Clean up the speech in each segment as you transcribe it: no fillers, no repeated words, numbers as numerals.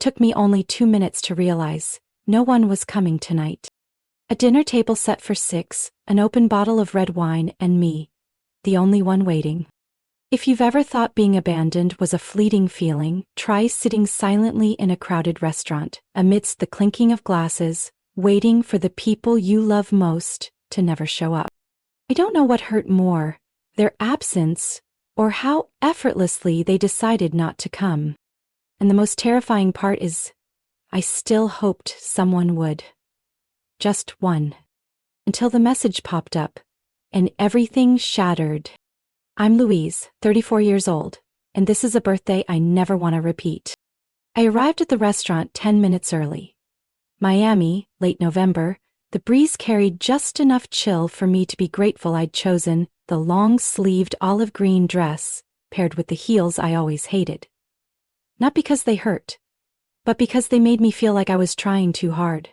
took me only 2 minutes to realize no one was coming tonight. A dinner table set for 6, an open bottle of red wine, and me, the only one waiting. If you've ever thought being abandoned was a fleeting feeling, try sitting silently in a crowded restaurant, amidst the clinking of glasses, waiting for the people you love most to never show up. I don't know what hurt more, their absence, or how effortlessly they decided not to come. And the most terrifying part is, I still hoped someone would. Just one. Until the message popped up, and everything shattered. I'm Louise, 34 years old, and this is a birthday I never want to repeat. I arrived at the restaurant 10 minutes early. Miami, late November, the breeze carried just enough chill for me to be grateful I'd chosen the long-sleeved olive green dress paired with the heels I always hated. Not because they hurt, but because they made me feel like I was trying too hard.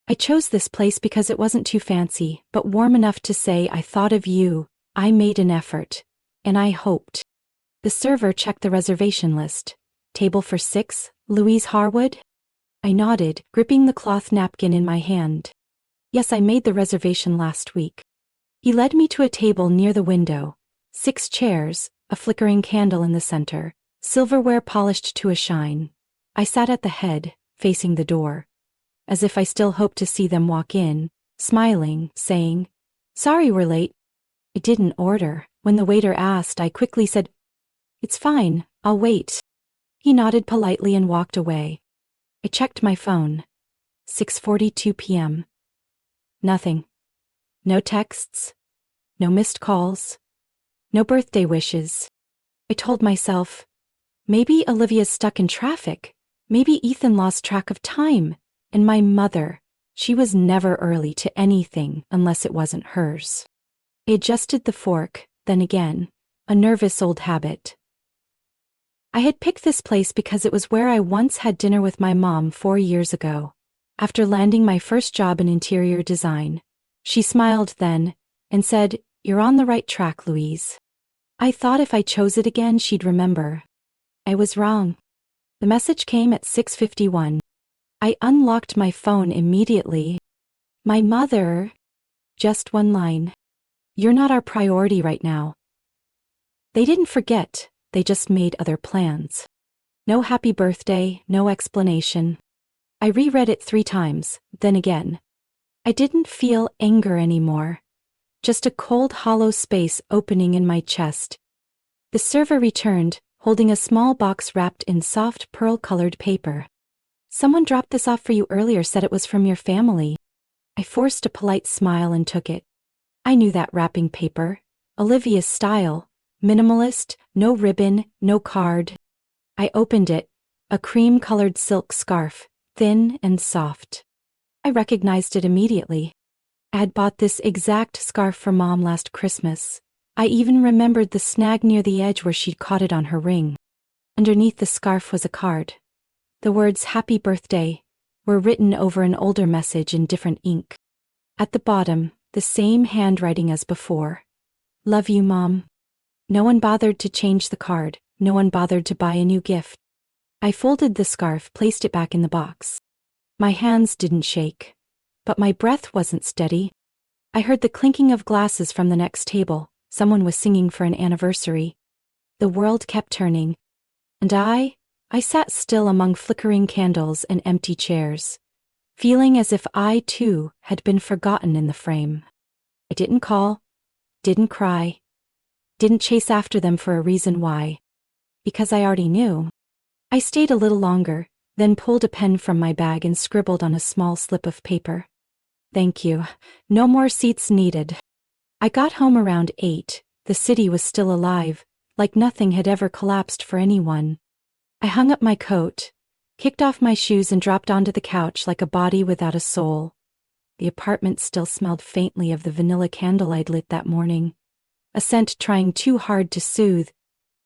I chose this place because it wasn't too fancy, but warm enough to say I thought of you, I made an effort, and I hoped. The server checked the reservation list. Table for 6, Louise Harwood? I nodded, gripping the cloth napkin in my hand. Yes, I made the reservation last week. He led me to a table near the window. 6 chairs, a flickering candle in the center, silverware polished to a shine. I sat at the head, facing the door, as if I still hoped to see them walk in, smiling, saying, "Sorry we're late." I didn't order. When the waiter asked, I quickly said, "It's fine, I'll wait." He nodded politely and walked away. I checked my phone. 6:42 p.m. Nothing. No texts. No missed calls. No birthday wishes. I told myself, maybe Olivia's stuck in traffic. Maybe Ethan lost track of time. And my mother, she was never early to anything unless it wasn't hers. I adjusted the fork, then again, a nervous old habit. I had picked this place because it was where I once had dinner with my mom 4 years ago. After landing my first job in interior design, she smiled then and said, "You're on the right track, Louise." I thought if I chose it again, she'd remember. I was wrong. The message came at 6:51. I unlocked my phone immediately. My mother. Just one line. "You're not our priority right now." They didn't forget, they just made other plans. No happy birthday, no explanation. I reread it 3 times, then again. I didn't feel anger anymore. Just a cold, hollow space opening in my chest. The server returned, holding a small box wrapped in soft, pearl-colored paper. "Someone dropped this off for you earlier, said it was from your family." I forced a polite smile and took it. I knew that wrapping paper. Olivia's style. Minimalist, no ribbon, no card. I opened it, a cream-colored silk scarf, thin and soft. I recognized it immediately. I had bought this exact scarf for Mom last Christmas. I even remembered the snag near the edge where she'd caught it on her ring. Underneath the scarf was a card. The words "Happy Birthday" were written over an older message in different ink. At the bottom, the same handwriting as before. "Love you, Mom." No one bothered to change the card. No one bothered to buy a new gift. I folded the scarf, placed it back in the box. My hands didn't shake, but my breath wasn't steady. I heard the clinking of glasses from the next table. Someone was singing for an anniversary. The world kept turning. And I sat still among flickering candles and empty chairs, feeling as if I, too, had been forgotten in the frame. I didn't call, didn't cry, didn't chase after them for a reason why. Because I already knew. I stayed a little longer, then pulled a pen from my bag and scribbled on a small slip of paper. "Thank you. No more seats needed." I got home around 8. The city was still alive, like nothing had ever collapsed for anyone. I hung up my coat, kicked off my shoes and dropped onto the couch like a body without a soul. The apartment still smelled faintly of the vanilla candle I'd lit that morning, a scent trying too hard to soothe,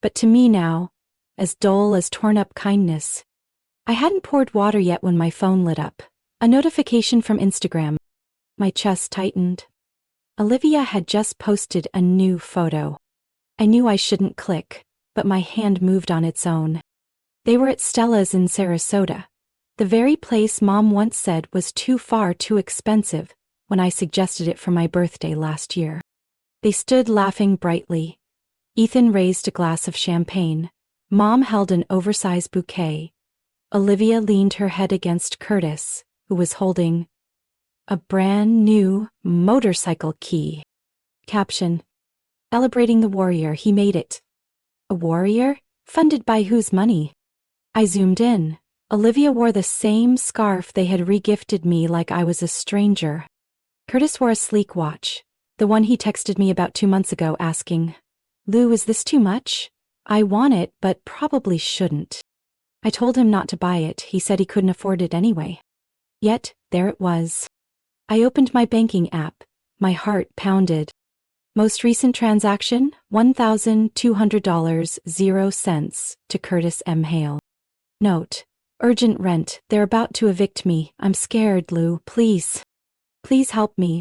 but to me now, as dull as torn-up kindness. I hadn't poured water yet when my phone lit up. A notification from Instagram. My chest tightened. Olivia had just posted a new photo. I knew I shouldn't click, but my hand moved on its own. They were at Stella's in Sarasota, the very place Mom once said was too expensive when I suggested it for my birthday last year. They stood laughing brightly. Ethan raised a glass of champagne. Mom held an oversized bouquet. Olivia leaned her head against Curtis, who was holding a brand new motorcycle key. Caption: celebrating the warrior, he made it. A warrior? Funded by whose money? I zoomed in. Olivia wore the same scarf they had regifted me like I was a stranger. Curtis wore a sleek watch, the one he texted me about 2 months ago asking, "Lou, is this too much? I want it, but probably shouldn't." I told him not to buy it. He said he couldn't afford it anyway. Yet, there it was. I opened my banking app. My heart pounded. Most recent transaction, $1,200.00 to Curtis M. Hale. Note: urgent rent, they're about to evict me. I'm scared, Lou, please. Please help me.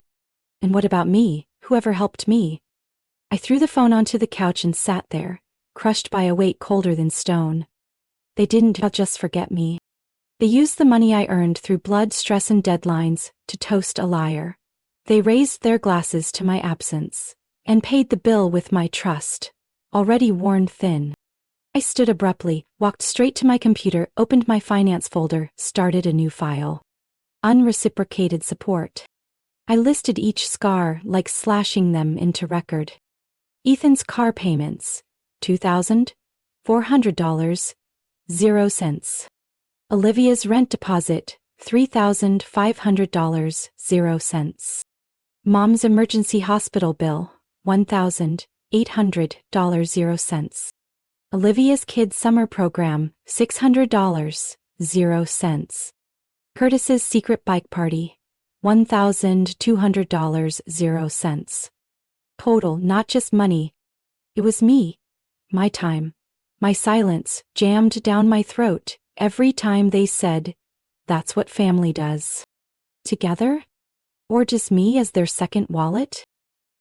And what about me? Whoever helped me? I threw the phone onto the couch and sat there, crushed by a weight colder than stone. They didn't just forget me. They used the money I earned through blood, stress, and deadlines to toast a liar. They raised their glasses to my absence and paid the bill with my trust, already worn thin. I stood abruptly, walked straight to my computer, opened my finance folder, started a new file. Unreciprocated support. I listed each scar like slashing them into record. Ethan's car payments, $2,400.00. Olivia's rent deposit, $3,500.00. Mom's emergency hospital bill, $1,800.00. Olivia's kids' summer program, $600.00. Curtis's secret bike party, $1,200.00. Total, not just money. It was me. My time. My silence, jammed down my throat every time they said, "That's what family does." Together? Or just me as their second wallet?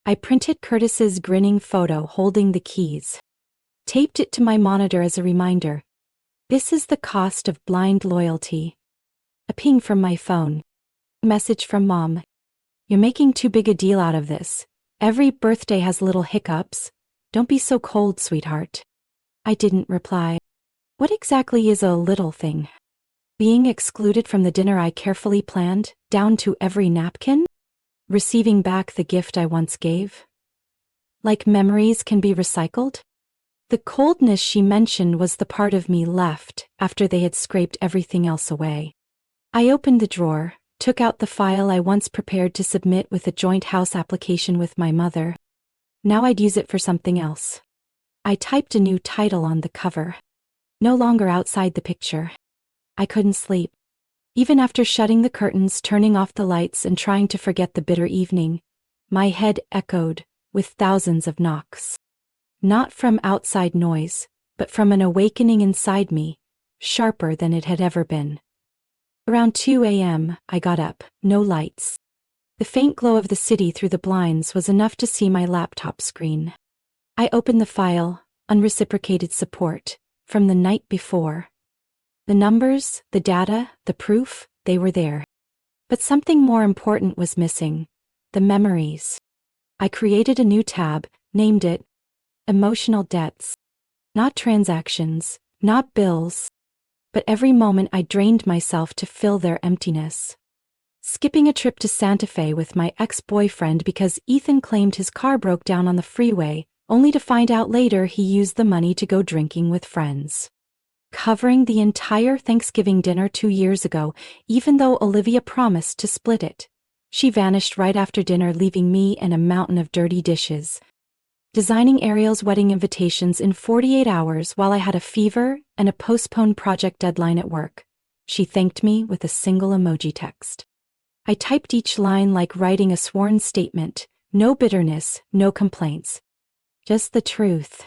I printed Curtis's grinning photo holding the keys. Taped it to my monitor as a reminder. This is the cost of blind loyalty. A ping from my phone. A message from Mom. "You're making too big a deal out of this. Every birthday has little hiccups. Don't be so cold, sweetheart." I didn't reply. What exactly is a little thing? Being excluded from the dinner I carefully planned, down to every napkin? Receiving back the gift I once gave? Like memories can be recycled? The coldness she mentioned was the part of me left after they had scraped everything else away. I opened the drawer, took out the file I once prepared to submit with a joint house application with my mother. Now I'd use it for something else. I typed a new title on the cover. No longer outside the picture. I couldn't sleep. Even after shutting the curtains, turning off the lights, and trying to forget the bitter evening, my head echoed with thousands of knocks. Not from outside noise, but from an awakening inside me, sharper than it had ever been. Around 2 a.m., I got up, no lights. The faint glow of the city through the blinds was enough to see my laptop screen. I opened the file, unreciprocated support, from the night before. The numbers, the data, the proof, they were there. But something more important was missing: the memories. I created a new tab, named it Emotional Debts. Not transactions, not bills, but every moment I drained myself to fill their emptiness. Skipping a trip to Santa Fe with my ex-boyfriend because Ethan claimed his car broke down on the freeway, only to find out later he used the money to go drinking with friends. Covering the entire Thanksgiving dinner 2 years ago, even though Olivia promised to split it. She vanished right after dinner, leaving me and a mountain of dirty dishes. Designing Ariel's wedding invitations in 48 hours while I had a fever and a postponed project deadline at work. She thanked me with a single emoji text. I typed each line like writing a sworn statement. No bitterness, no complaints. Just the truth.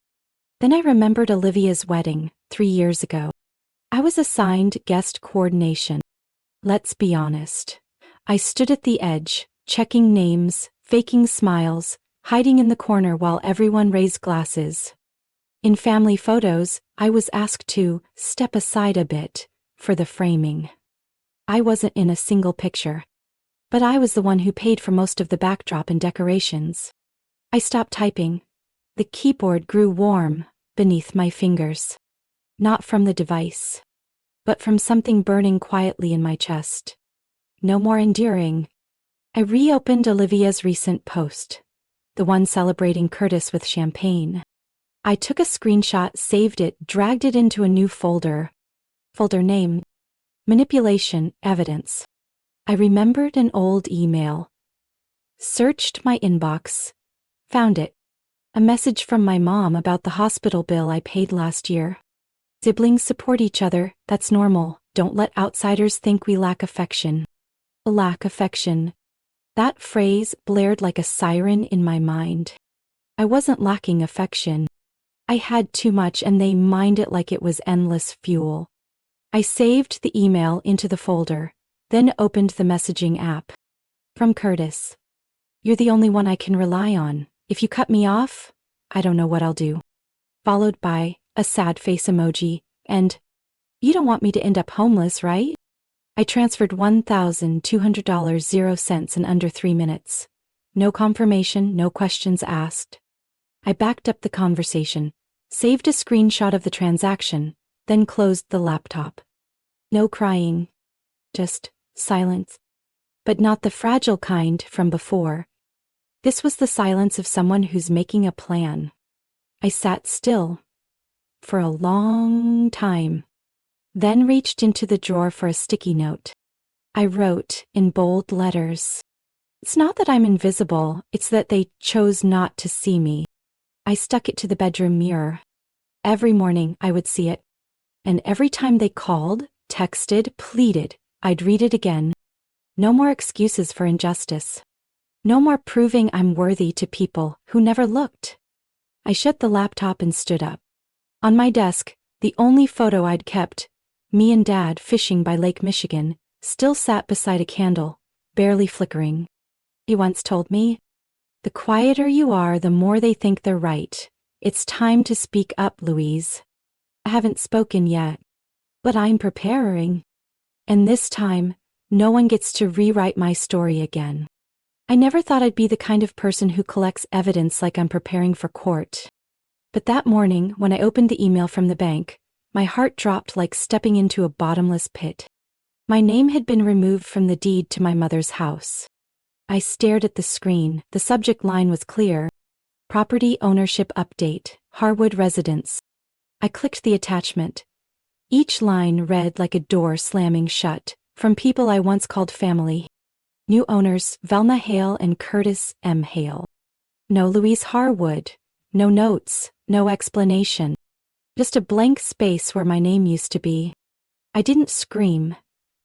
Then I remembered Olivia's wedding, 3 years ago. I was assigned guest coordination. Let's be honest. I stood at the edge, checking names, faking smiles, hiding in the corner while everyone raised glasses. In family photos, I was asked to step aside a bit for the framing. I wasn't in a single picture, but I was the one who paid for most of the backdrop and decorations. I stopped typing. The keyboard grew warm beneath my fingers. Not from the device, but from something burning quietly in my chest. No more enduring. I reopened Olivia's recent post, the one celebrating Curtis with champagne. I took a screenshot, saved it, dragged it into a new folder. Folder name: Manipulation Evidence. I remembered an old email. Searched my inbox. Found it. A message from my mom about the hospital bill I paid last year. Siblings support each other, that's normal. Don't let outsiders think we lack affection. Lack affection. That phrase blared like a siren in my mind. I wasn't lacking affection. I had too much and they mined it like it was endless fuel. I saved the email into the folder, then opened the messaging app. From Curtis. You're the only one I can rely on. If you cut me off, I don't know what I'll do. Followed by a sad face emoji, and, you don't want me to end up homeless, right? I transferred $1,200.00 in under 3 minutes. No confirmation, no questions asked. I backed up the conversation, saved a screenshot of the transaction, then closed the laptop. No crying. Just silence. But not the fragile kind from before. This was the silence of someone who's making a plan. I sat still. For a long time. Then reached into the drawer for a sticky note. I wrote in bold letters. It's not that I'm invisible, it's that they chose not to see me. I stuck it to the bedroom mirror. Every morning I would see it. And every time they called, texted, pleaded, I'd read it again. No more excuses for injustice. No more proving I'm worthy to people who never looked. I shut the laptop and stood up. On my desk, the only photo I'd kept, me and Dad fishing by Lake Michigan, still sat beside a candle, barely flickering. He once told me, "The quieter you are, the more they think they're right. It's time to speak up, Louise." I haven't spoken yet, but I'm preparing. And this time, no one gets to rewrite my story again. I never thought I'd be the kind of person who collects evidence like I'm preparing for court. But that morning, when I opened the email from the bank, my heart dropped like stepping into a bottomless pit. My name had been removed from the deed to my mother's house. I stared at the screen. The subject line was clear. Property ownership update, Harwood residence. I clicked the attachment. Each line read like a door slamming shut, from people I once called family. New owners, Velma Hale and Curtis M. Hale. No Louise Harwood. No notes, no explanation. Just a blank space where my name used to be. I didn't scream.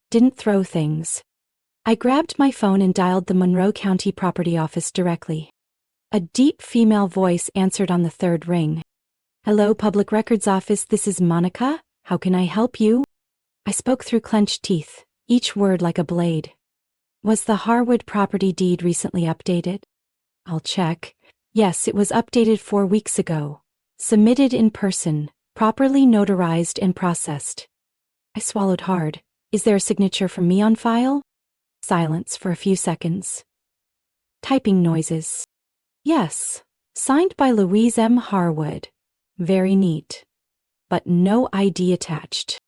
Didn't throw things. I grabbed my phone and dialed the Monroe County Property Office directly. A deep female voice answered on the third ring. "Hello, Public Records Office, this is Monica. How can I help you?" I spoke through clenched teeth, each word like a blade. "Was the Harwood property deed recently updated?" "I'll check. Yes, it was updated 4 weeks ago. Submitted in person, properly notarized and processed." I swallowed hard. "Is there a signature from me on file?" Silence for a few seconds. Typing noises. "Yes, signed by Louise M. Harwood. Very neat. But no ID attached."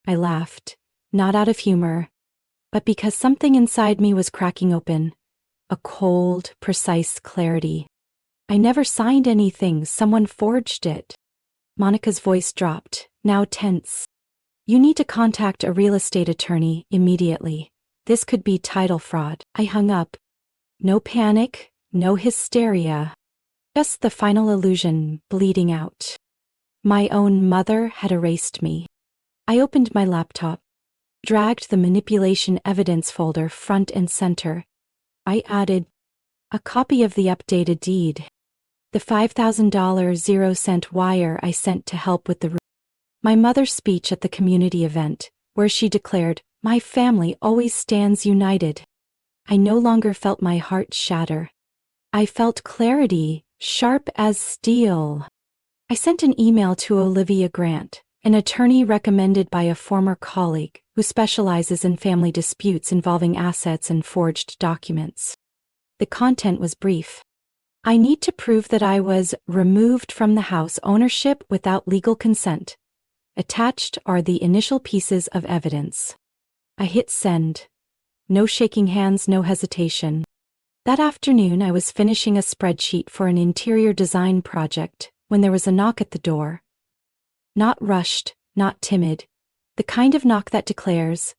I laughed, not out of humor, but because something inside me was cracking open. A cold, precise clarity. I never signed anything, someone forged it. Monica's voice dropped, now tense. "You need to contact a real estate attorney immediately. This could be title fraud." I hung up. No panic, no hysteria. Just the final illusion bleeding out. My own mother had erased me. I opened my laptop, dragged the manipulation evidence folder front and center. I added a copy of the updated deed. The $5,000 0-cent wire I sent to help with the my mother's speech at the community event, where she declared, "My family always stands united." I no longer felt my heart shatter. I felt clarity, sharp as steel. I sent an email to Olivia Grant, an attorney recommended by a former colleague who specializes in family disputes involving assets and forged documents. The content was brief. I need to prove that I was removed from the house ownership without legal consent. Attached are the initial pieces of evidence. I hit send. No shaking hands, no hesitation. That afternoon I was finishing a spreadsheet for an interior design project when there was a knock at the door. Not rushed, not timid. The kind of knock that declares,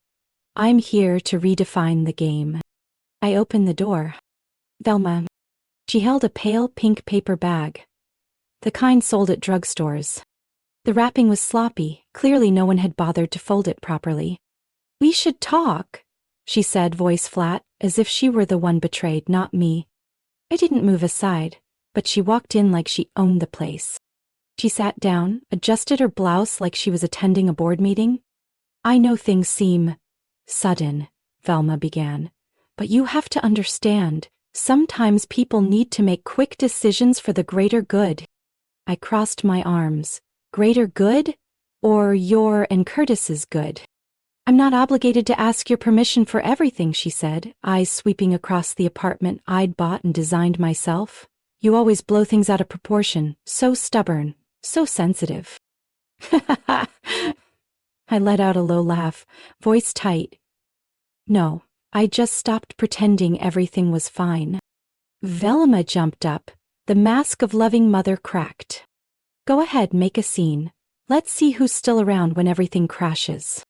"I'm here to redefine the game." I opened the door. Velma. She held a pale pink paper bag. The kind sold at drugstores. The wrapping was sloppy, clearly no one had bothered to fold it properly. "We should talk," she said, voice flat, as if she were the one betrayed, not me. I didn't move aside, but she walked in like she owned the place. She sat down, adjusted her blouse like she was attending a board meeting. "I know things seem sudden," Velma began, "but you have to understand, sometimes people need to make quick decisions for the greater good." I crossed my arms. "Greater good? Or your and Curtis's good?" "I'm not obligated to ask your permission for everything," she said, eyes sweeping across the apartment I'd bought and designed myself. "You always blow things out of proportion, so stubborn, so sensitive." I let out a low laugh, voice tight. "No, I just stopped pretending everything was fine." Velma jumped up, the mask of loving mother cracked. "Go ahead, make a scene. Let's see who's still around when everything crashes."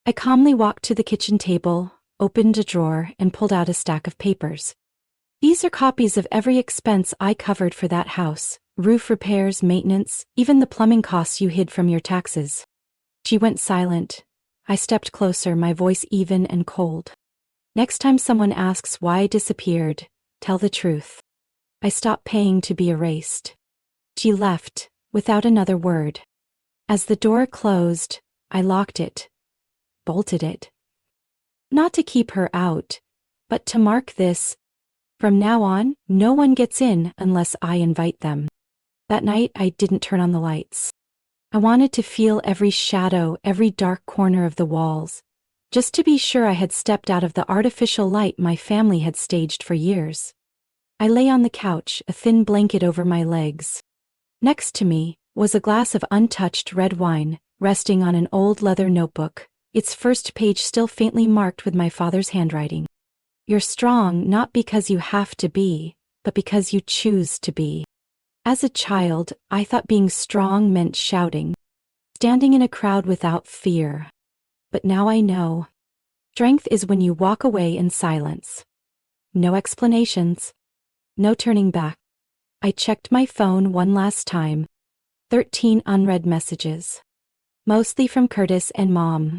I calmly walked to the kitchen table, opened a drawer, and pulled out a stack of papers. "These are copies of every expense I covered for that house, roof repairs, maintenance, even the plumbing costs you hid from your taxes." She went silent. I stepped closer, my voice even and cold. "Next time someone asks why I disappeared, tell the truth. I stopped paying to be erased." She left, without another word. As the door closed, I locked it, bolted it. Not to keep her out, but to mark this. From now on, no one gets in unless I invite them. That night, I didn't turn on the lights. I wanted to feel every shadow, every dark corner of the walls, just to be sure I had stepped out of the artificial light my family had staged for years. I lay on the couch, a thin blanket over my legs. Next to me was a glass of untouched red wine, resting on an old leather notebook, its first page still faintly marked with my father's handwriting. "You're strong not because you have to be, but because you choose to be." As a child, I thought being strong meant shouting, standing in a crowd without fear. But now I know. Strength is when you walk away in silence. No explanations. No turning back. I checked my phone one last time. 13 unread messages. Mostly from Curtis and Mom.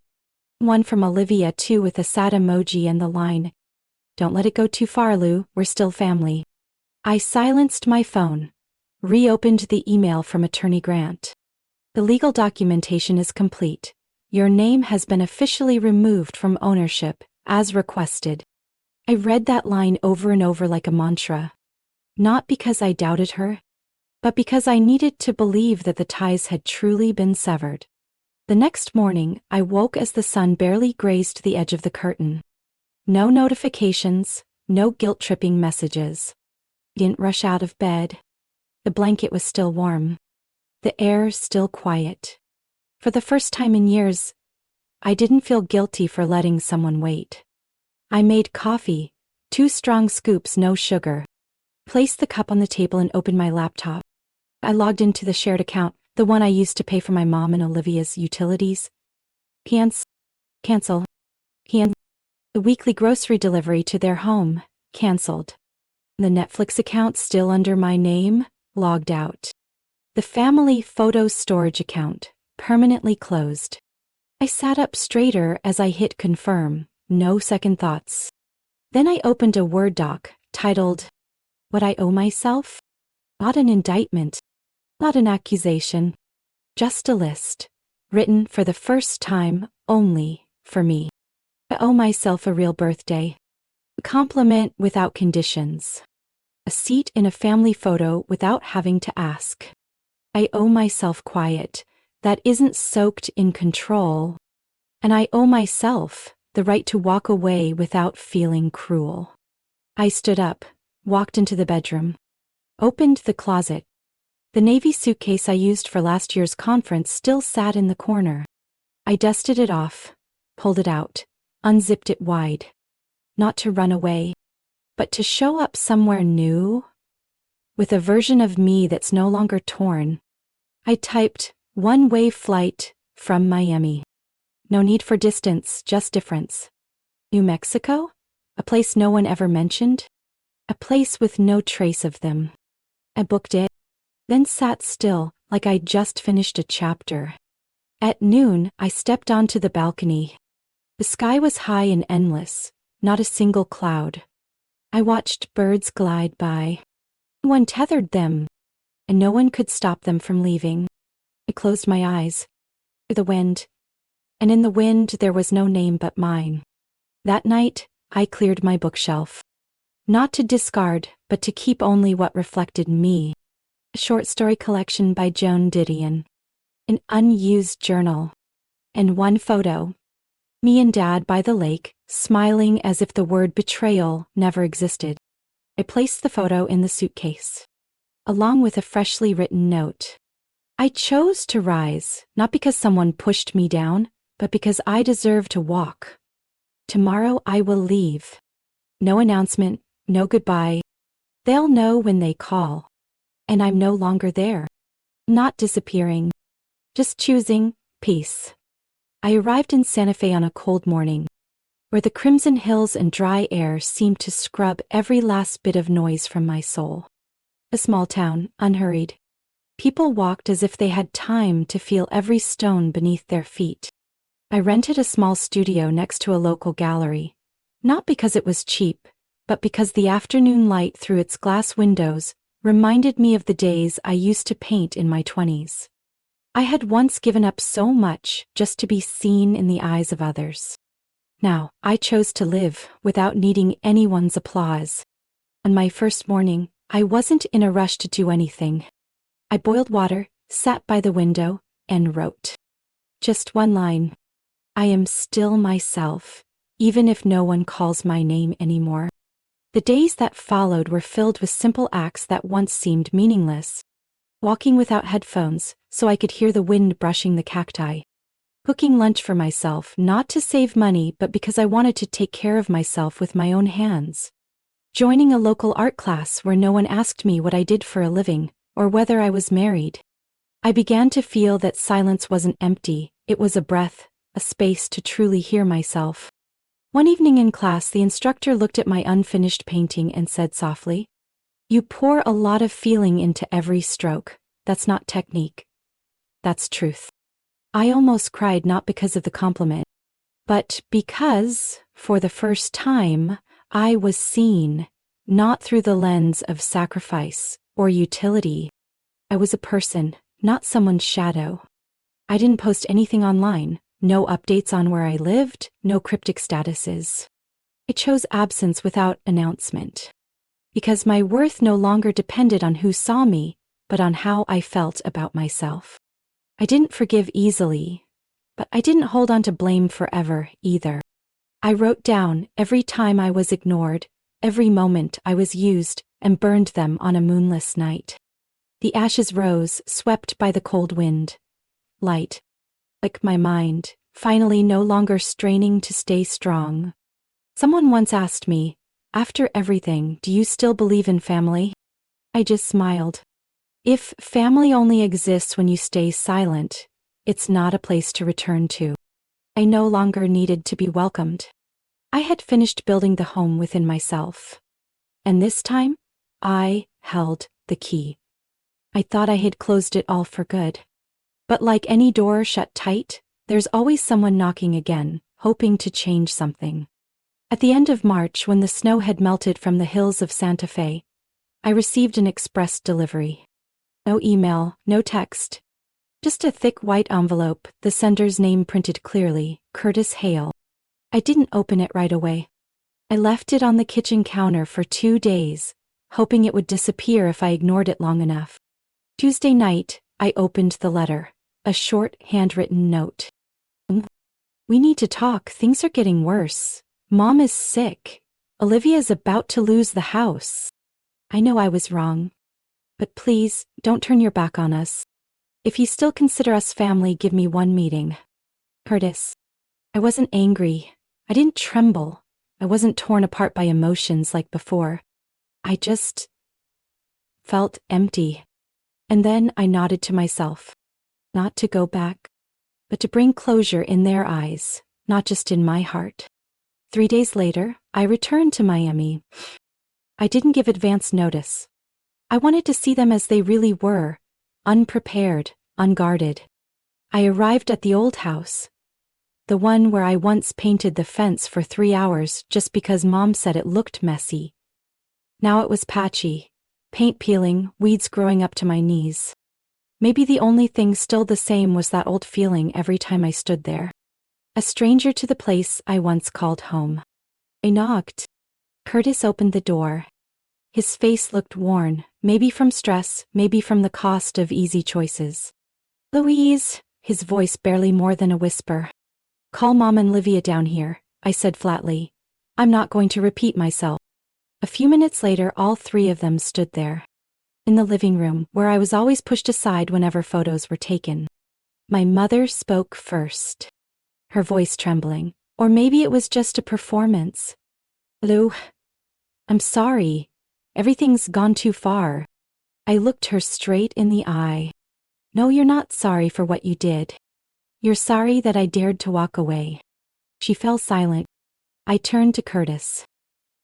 One from Olivia too, with a sad emoji and the line, "Don't let it go too far, Lou, we're still family." I silenced my phone. Reopened the email from Attorney Grant. "The legal documentation is complete. Your name has been officially removed from ownership, as requested." I read that line over and over like a mantra. Not because I doubted her, but because I needed to believe that the ties had truly been severed. The next morning, I woke as the sun barely grazed the edge of the curtain. No notifications, no guilt-tripping messages. Didn't rush out of bed. The blanket was still warm. The air still quiet. For the first time in years, I didn't feel guilty for letting someone wait. I made coffee, 2 strong scoops, no sugar. Placed the cup on the table and opened my laptop. I logged into the shared account, the one I used to pay for my mom and Olivia's utilities. Cancel. The weekly grocery delivery to their home, canceled. The Netflix account still under my name, logged out. The family photo storage account, permanently closed. I sat up straighter as I hit confirm, no second thoughts. Then I opened a Word doc, titled, "What I Owe Myself?" Not an indictment. Not an accusation. Just a list. Written for the first time, only for me. I owe myself a real birthday. A compliment without conditions. A seat in a family photo without having to ask. I owe myself quiet that isn't soaked in control. And I owe myself the right to walk away without feeling cruel. I stood up, walked into the bedroom, opened the closet. The navy suitcase I used for last year's conference still sat in the corner. I dusted it off, pulled it out, unzipped it wide. Not to run away, but to show up somewhere new, with a version of me that's no longer torn. I typed, one-way flight from Miami. No need for distance, just difference. New Mexico? A place no one ever mentioned? A place with no trace of them. I booked it, then sat still, like I'd just finished a chapter. At noon, I stepped onto the balcony. The sky was high and endless, not a single cloud. I watched birds glide by. No one tethered them, and no one could stop them from leaving. I closed my eyes. The wind. And in the wind there was no name but mine. That night, I cleared my bookshelf. Not to discard, but to keep only what reflected me. A short story collection by Joan Didion. An unused journal. And one photo. Me and Dad by the lake, smiling as if the word betrayal never existed. I placed the photo in the suitcase, along with a freshly written note. I chose to rise, not because someone pushed me down, but because I deserve to walk. Tomorrow I will leave. No announcement, no goodbye. They'll know when they call. And I'm no longer there. Not disappearing. Just choosing peace. I arrived in Santa Fe on a cold morning, where the crimson hills and dry air seemed to scrub every last bit of noise from my soul. A small town, unhurried. People walked as if they had time to feel every stone beneath their feet. I rented a small studio next to a local gallery, not because it was cheap, but because the afternoon light through its glass windows reminded me of the days I used to paint in my 20s. I had once given up so much just to be seen in the eyes of others. Now, I chose to live without needing anyone's applause. On my first morning, I wasn't in a rush to do anything. I boiled water, sat by the window, and wrote. Just one line. I am still myself, even if no one calls my name anymore. The days that followed were filled with simple acts that once seemed meaningless. Walking without headphones, so I could hear the wind brushing the cacti. Cooking lunch for myself, not to save money, but because I wanted to take care of myself with my own hands. Joining a local art class where no one asked me what I did for a living, or whether I was married. I began to feel that silence wasn't empty, it was a breath, a space to truly hear myself. One evening in class, the instructor looked at my unfinished painting and said softly, "You pour a lot of feeling into every stroke. That's not technique. That's truth." I almost cried, not because of the compliment, but because, for the first time, I was seen, not through the lens of sacrifice or utility. I was a person, not someone's shadow. I didn't post anything online, no updates on where I lived, no cryptic statuses. I chose absence without announcement, because my worth no longer depended on who saw me, but on how I felt about myself. I didn't forgive easily, but I didn't hold on to blame forever either. I wrote down every time I was ignored, every moment I was used, and burned them on a moonless night. The ashes rose, swept by the cold wind. Light, like my mind, finally no longer straining to stay strong. Someone once asked me, "After everything, do you still believe in family?" I just smiled. If family only exists when you stay silent, it's not a place to return to. I no longer needed to be welcomed. I had finished building the home within myself. And this time, I held the key. I thought I had closed it all for good. But like any door shut tight, there's always someone knocking again, hoping to change something. At the end of March, when the snow had melted from the hills of Santa Fe, I received an express delivery. No email, no text. Just a thick white envelope, the sender's name printed clearly, Curtis Hale. I didn't open it right away. I left it on the kitchen counter for 2 days, hoping it would disappear if I ignored it long enough. Tuesday night, I opened the letter. A short, handwritten note. We need to talk, things are getting worse. Mom is sick. Olivia is about to lose the house. I know I was wrong. But please, don't turn your back on us. If you still consider us family, give me one meeting. Curtis. I wasn't angry. I didn't tremble. I wasn't torn apart by emotions like before. I just felt empty. And then I nodded to myself. Not to go back, but to bring closure in their eyes, not just in my heart. 3 days later, I returned to Miami. I didn't give advance notice. I wanted to see them as they really were, unprepared, unguarded. I arrived at the old house, the one where I once painted the fence for 3 hours just because Mom said it looked messy. Now it was patchy, paint peeling, weeds growing up to my knees. Maybe the only thing still the same was that old feeling every time I stood there. A stranger to the place I once called home. I knocked. Curtis opened the door. His face looked worn, maybe from stress, maybe from the cost of easy choices. Louise, his voice barely more than a whisper. Call Mom and Olivia down here, I said flatly. I'm not going to repeat myself. A few minutes later, all 3 of them stood there. In the living room, where I was always pushed aside whenever photos were taken. My mother spoke first. Her voice trembling. Or maybe it was just a performance. Lou, I'm sorry. Everything's gone too far. I looked her straight in the eye. No, you're not sorry for what you did. You're sorry that I dared to walk away. She fell silent. I turned to Curtis.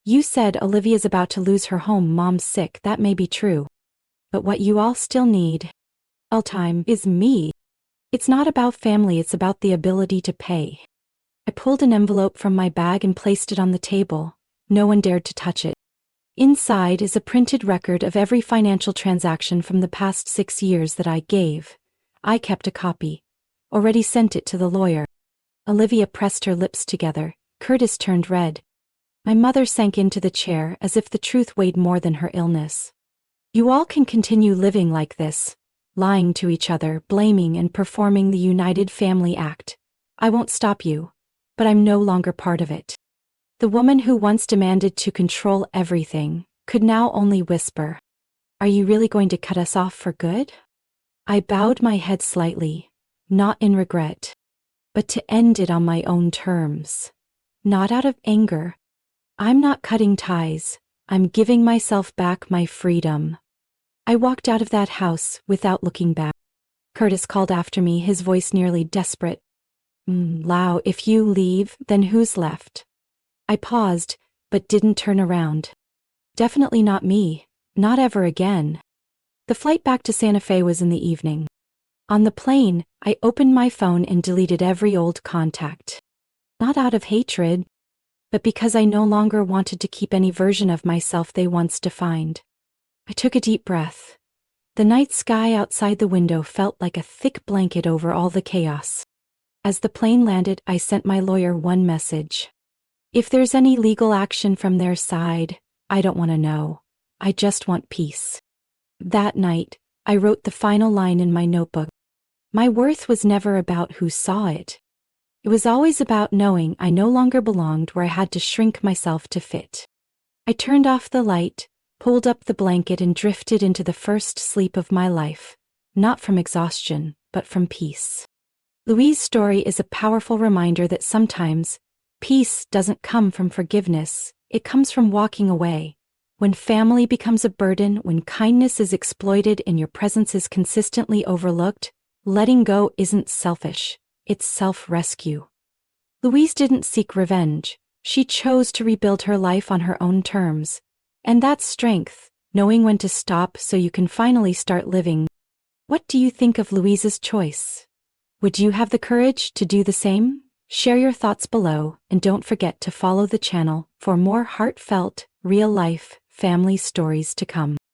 You said Olivia's about to lose her home, Mom's sick, that may be true. But what you all still need, all time, is me. It's not about family, it's about the ability to pay. I pulled an envelope from my bag and placed it on the table. No one dared to touch it. Inside is a printed record of every financial transaction from the past 6 years that I gave. I kept a copy. Already sent it to the lawyer. Olivia pressed her lips together. Curtis turned red. My mother sank into the chair as if the truth weighed more than her illness. You all can continue living like this, lying to each other, blaming and performing the United Family Act. I won't stop you, but I'm no longer part of it. The woman who once demanded to control everything could now only whisper, Are you really going to cut us off for good? I bowed my head slightly, not in regret, but to end it on my own terms. Not out of anger. I'm not cutting ties, I'm giving myself back my freedom. I walked out of that house without looking back. Curtis called after me, his voice nearly desperate. Lau, if you leave, then who's left? I paused, but didn't turn around. Definitely not me, not ever again. The flight back to Santa Fe was in the evening. On the plane, I opened my phone and deleted every old contact. Not out of hatred, but because I no longer wanted to keep any version of myself they once defined. I took a deep breath. The night sky outside the window felt like a thick blanket over all the chaos. As the plane landed, I sent my lawyer one message. If there's any legal action from their side, I don't want to know. I just want peace. That night, I wrote the final line in my notebook. My worth was never about who saw it. It was always about knowing I no longer belonged where I had to shrink myself to fit. I turned off the light, pulled up the blanket and drifted into the first sleep of my life, not from exhaustion, but from peace. Louise's story is a powerful reminder that sometimes, peace doesn't come from forgiveness, it comes from walking away. When family becomes a burden, when kindness is exploited and your presence is consistently overlooked, letting go isn't selfish, it's self-rescue. Louise didn't seek revenge, she chose to rebuild her life on her own terms. And that's strength, knowing when to stop so you can finally start living. What do you think of Louise's choice? Would you have the courage to do the same? Share your thoughts below and don't forget to follow the channel for more heartfelt, real-life family stories to come.